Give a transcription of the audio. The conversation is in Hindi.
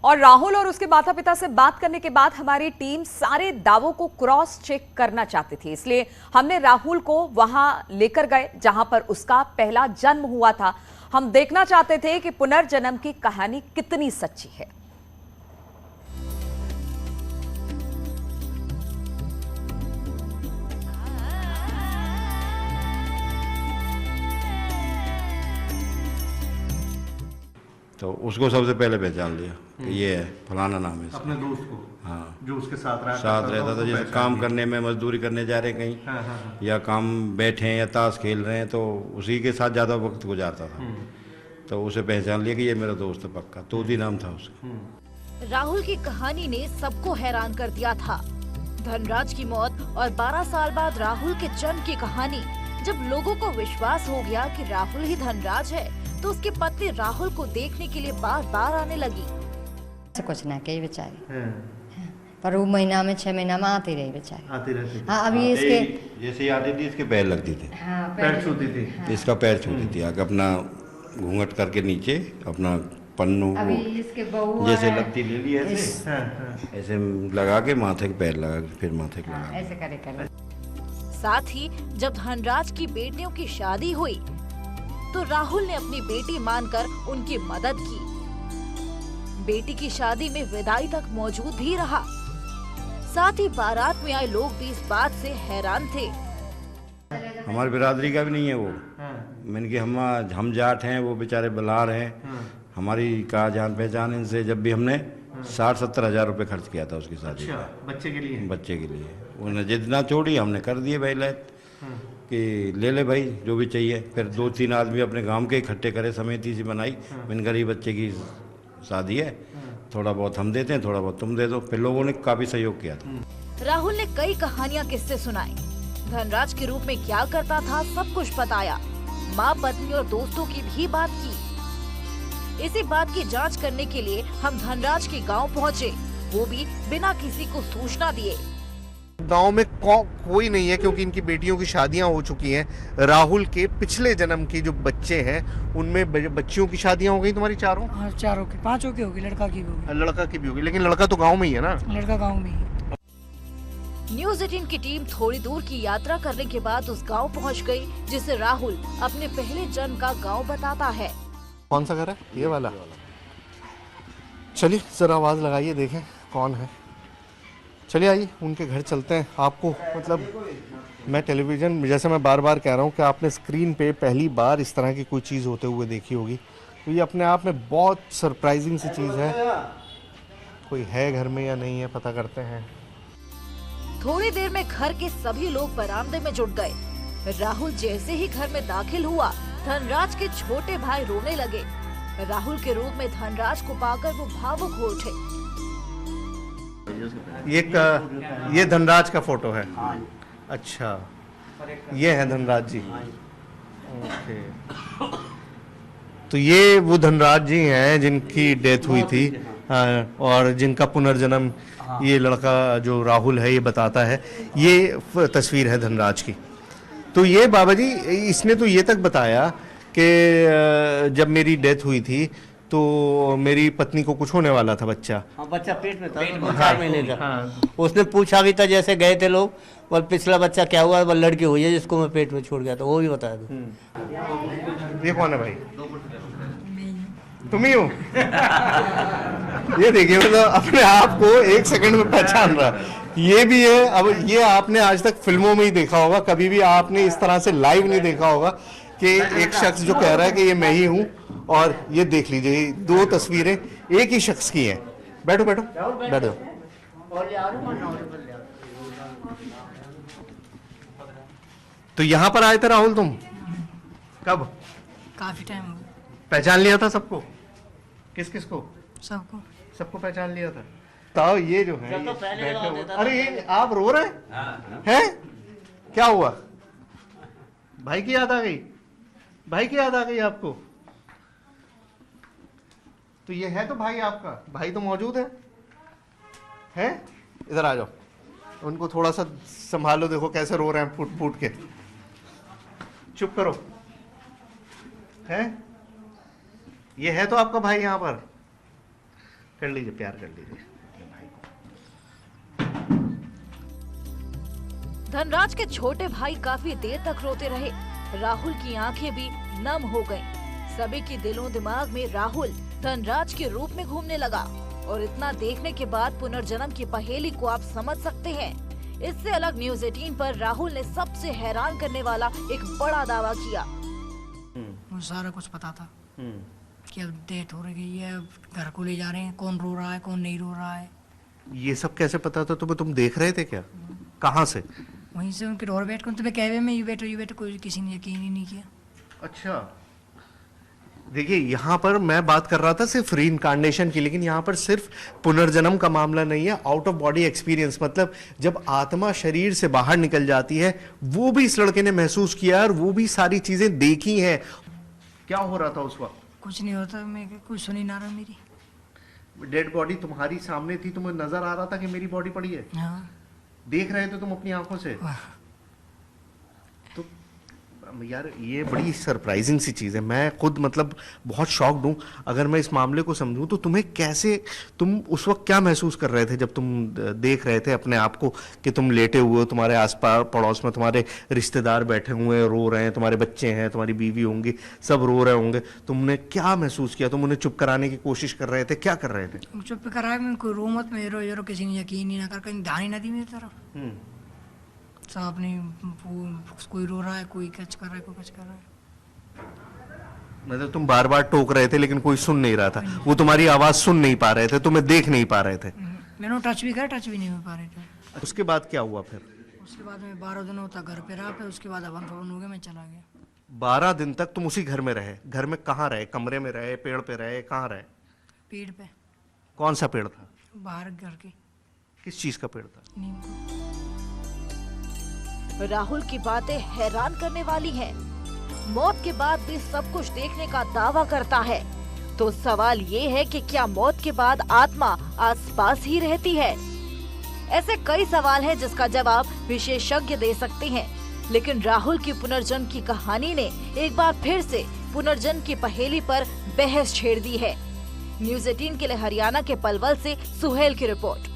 और राहुल और उसके माता पिता से बात करने के बाद हमारी टीम सारे दावों को क्रॉस चेक करना चाहती थी, इसलिए हमने राहुल को वहां लेकर गए जहां पर उसका पहला जन्म हुआ था। हम देखना चाहते थे कि पुनर्जन्म की कहानी कितनी सच्ची है। तो उसको सबसे पहले पहचान लिया कि ये है फलाना नाम है। अपने दोस्त को? हाँ, जो उसके साथ रहता था। जैसे काम करने में, मजदूरी करने जा रहे कहीं, हाँ। या काम बैठे हैं या ताश खेल रहे हैं, तो उसी के साथ ज़्यादा वक्त गुजारता था। तो उसे पहचान लिया कि ये मेरा दोस्त है पक्का। तोती नाम था उसका। राहुल की कहानी ने सबको हैरान कर दिया था। धनराज की मौत और 12 साल बाद राहुल के जन्म की कहानी। जब लोगों को विश्वास हो गया कि राहुल ही धनराज है, तो उसकी पत्नी राहुल को देखने के लिए बार बार आने लगी। कुछ ना कही बेचारी, पर वो महीना में 6 महीना में आती रही बेचारी, आती रहती। हाँ, अभी इसके जैसे ही आती थी इसके पैर लगती थी। हाँ, पैर छूती थी। हाँ। इसका पैर छूती थी आगे, अपना घूंघट करके नीचे अपना पन्नू अभी इसके बहू जैसे है, लगती ले ली ऐसे ऐसे लगा के माथे के पैर लगा के फिर माथे के लगा ऐसे करे। साथ ही जब धनराज की बेटियों की शादी हुई, तो राहुल ने अपनी बेटी मानकर उनकी मदद की। बेटी की शादी में विदाई तक मौजूद भी रहा। साथ ही बारात में आए लोग भी इस बात से हैरान थे। हमारी बिरादरी का भी नहीं है वो। मैंने कि हम जाट हैं, वो बेचारे बलार हैं। हमारी का जान पहचान इनसे। जब भी हमने 60-70 हज़ार रुपये खर्च किया था उसकी शादी का। बच्चे के लिए? बच्चे के लिए। उन्हें जितना छोड़ी हमने कर दिए भाई लैत कि ले ले भाई जो भी चाहिए। फिर 2-3 आदमी अपने गांव के इकट्ठे करे, समिति सी बनाई। मैंने गरीब बच्चे की शादी है, थोड़ा बहुत हम देते हैं, थोड़ा बहुत तुम दे दो। फिर लोगों ने काफी सहयोग किया था। राहुल ने कई कहानियां किस्से सुनाए। धनराज के रूप में क्या करता था सब कुछ बताया। माँ, पत्नी और दोस्तों की भी बात की। इसी बात की जांच करने के लिए हम धनराज के गांव पहुंचे, वो भी बिना किसी को सूचना दिए। गांव में कोई नहीं है, क्योंकि इनकी बेटियों की शादियां हो चुकी हैं। राहुल के पिछले जन्म के जो बच्चे हैं, उनमें बच्चियों की शादियां हो गई। तुम्हारी चारों? हाँ, चारों की, 5 की होगी, लड़का की भी होगी। लड़का की भी होगी, लेकिन लड़का तो गांव में ही है ना? लड़का गांव में ही। न्यूज़ 18 की टीम थोड़ी दूर की यात्रा करने के बाद उस गांव पहुंच गई, जिसे राहुल अपने पहले जन्म का गांव बताता है। कौन सा घर है? ये वाला। चलिए जरा आवाज लगाइए, देखें कौन है। चलिए आइए, उनके घर चलते हैं। आपको मतलब मैं टेलीविज़न, जैसे मैं बार बार कह रहा हूँ कि आपने स्क्रीन पे पहली बार इस तरह की कोई चीज़ होते हुए देखी होगी, तो ये अपने आप में बहुत सरप्राइजिंग सी चीज़ है। कोई है घर में या नहीं है, पता करते हैं। थोड़ी देर में घर के सभी लोग बरामदे में जुट गए। राहुल जैसे ही घर में दाखिल हुआ, धनराज के छोटे भाई रोने लगे। राहुल के रूप में धनराज को पाकर वो भावुक हो उठे। ये धनराज का फोटो है? अच्छा, ये है धनराज जी। ओके, तो ये वो धनराज जी हैं जिनकी डेथ हुई थी, और जिनका पुनर्जन्म ये लड़का जो राहुल है ये बताता है। ये तस्वीर है धनराज की। तो ये बाबा जी, इसने तो ये तक बताया कि जब मेरी डेथ हुई थी तो मेरी पत्नी को कुछ होने वाला था, बच्चा। हाँ, बच्चा पेट में था, 4 महीने का। हाँ। उसने पूछा भी था, जैसे गए थे लोग, और पिछला बच्चा क्या हुआ, वो लड़की हुई है जिसको मैं पेट में छोड़ गया था, वो भी बताया था। ये कौन है भाई? तुम ही हो? ये देखिए, मतलब अपने आप को 1 सेकंड में पहचान रहा। ये भी है। अब ये आपने आज तक फिल्मों में ही देखा होगा, कभी भी आपने इस तरह से लाइव नहीं देखा होगा कि एक शख्स जो कह रहा है कि ये मैं ही हूँ। और ये देख लीजिए, 2 तस्वीरें एक ही शख्स की हैं। बैठो बैठो बैठो। तो यहाँ पर आए थे राहुल तुम? कब? काफी टाइम हो गया। पहचान लिया था सबको? किस किस को? सबको पहचान लिया था। तो ये जो है, तो पहले अरे ये आप रो रहे हैं? क्या हुआ? भाई की याद आ गई? भाई की याद आ गई आपको? तो ये है तो भाई आपका, भाई तो मौजूद है? इधर आ जाओ, उनको थोड़ा सा संभालो। देखो कैसे रो रहे हैं फूट फूट के। चुप करो। है ये है तो आपका भाई यहाँ पर? कर लीजिए, प्यार कर लीजिए भाई को। धनराज के छोटे भाई काफी देर तक रोते रहे। राहुल की आंखें भी नम हो गईं। सभी की दिलों दिमाग में राहुल धनराज के रूप में घूमने लगा और इतना देखने के बाद पुनर्जन्म की पहेली को आप समझ सकते हैं। इससे अलग न्यूज़ 18 पर राहुल ने सबसे हैरान करने वाला एक बड़ा दावा किया। मुझे सारा कुछ पता था कि अब डेट हो रही है, अब घर को ले जा रहे हैं, कौन रो रहा है कौन नहीं रो रहा है। ये सब कैसे पता था तुम्हें? तुम देख रहे थे क्या? कहाँ से? वहीं से उनके डोर बैठ कर तुम्हें कहवे में ये बैठो कोई किसी ने यकीन ही नहीं किया। अच्छा, देखिए यहाँ पर मैं बात कर रहा था सिर्फ रीइंकार्नेशन की, लेकिन यहाँ पर सिर्फ पुनर्जन्म का मामला नहीं है, आउट ऑफ बॉडी एक्सपीरियंस, मतलब जब आत्मा शरीर से बाहर निकल जाती है वो भी इस लड़के ने महसूस किया और वो भी सारी चीजें देखी हैं। क्या हो रहा था उस वक्त? कुछ नहीं होता, मैं कुछ सुनी ना रहा। मेरी डेड बॉडी तुम्हारी सामने थी, तुम्हें नजर आ रहा था कि मेरी बॉडी पड़ी है? हाँ, देख रहे थे तुम अपनी आंखों से? तो यार ये बड़ी सरप्राइजिंग सी चीज़ है। मैं खुद मतलब बहुत शॉक्ड हूँ। अगर मैं इस मामले को समझूं तो तुम्हें कैसे, तुम उस वक्त क्या महसूस कर रहे थे जब तुम देख रहे थे अपने आप को कि तुम लेटे हुए हो, तुम्हारे आसपास पड़ोस में तुम्हारे रिश्तेदार बैठे हुए हैं, रो रहे हैं, तुम्हारे बच्चे हैं, तुम्हारी बीवी होंगी, सब रो रहे होंगे, तुमने क्या महसूस किया? तुम उन्हें चुप कराने की कोशिश कर रहे थे, क्या कर रहे थे? चुप कराया, मैं कोई रो मत, मैं रो किसी ने यकीन ही ना कर, कहीं ध्यान ही ना दी मेरी तरफ। सब अपनी कोई रो रहा है, कोई कच कर रहा है, कोई कच कर रहा है। मतलब तुम बार बार टोक रहे थे लेकिन कोई सुन नहीं रहा था, वो तुम्हारी आवाज सुन नहीं पा रहे थे, तुम्हें देख नहीं पा रहे थे। मैंने टच भी करा, टच भी नहीं हो पा रहे थे। उसके बाद क्या हुआ फिर? उसके बाद मैं 12 दिनों तक घर पे रहा, फिर उसके बाद हवन फवन हो गया, मैं चला गया। 12 दिन तक तुम उसी घर में रहे? घर में कहाँ रहे? कमरे में रहे, पेड़ पे रहे, कहाँ रहे? पेड़ पे। कौन सा पेड़ था? बाहर घर के। किस चीज का पेड़ था? नीम का। राहुल की बातें हैरान करने वाली हैं। मौत के बाद भी सब कुछ देखने का दावा करता है। तो सवाल ये है कि क्या मौत के बाद आत्मा आसपास ही रहती है? ऐसे कई सवाल हैं जिसका जवाब विशेषज्ञ दे सकते हैं, लेकिन राहुल की पुनर्जन्म की कहानी ने एक बार फिर से पुनर्जन्म की पहेली पर बहस छेड़ दी है। न्यूज़ 18 के लिए हरियाणा के पलवल से सुहेल की रिपोर्ट।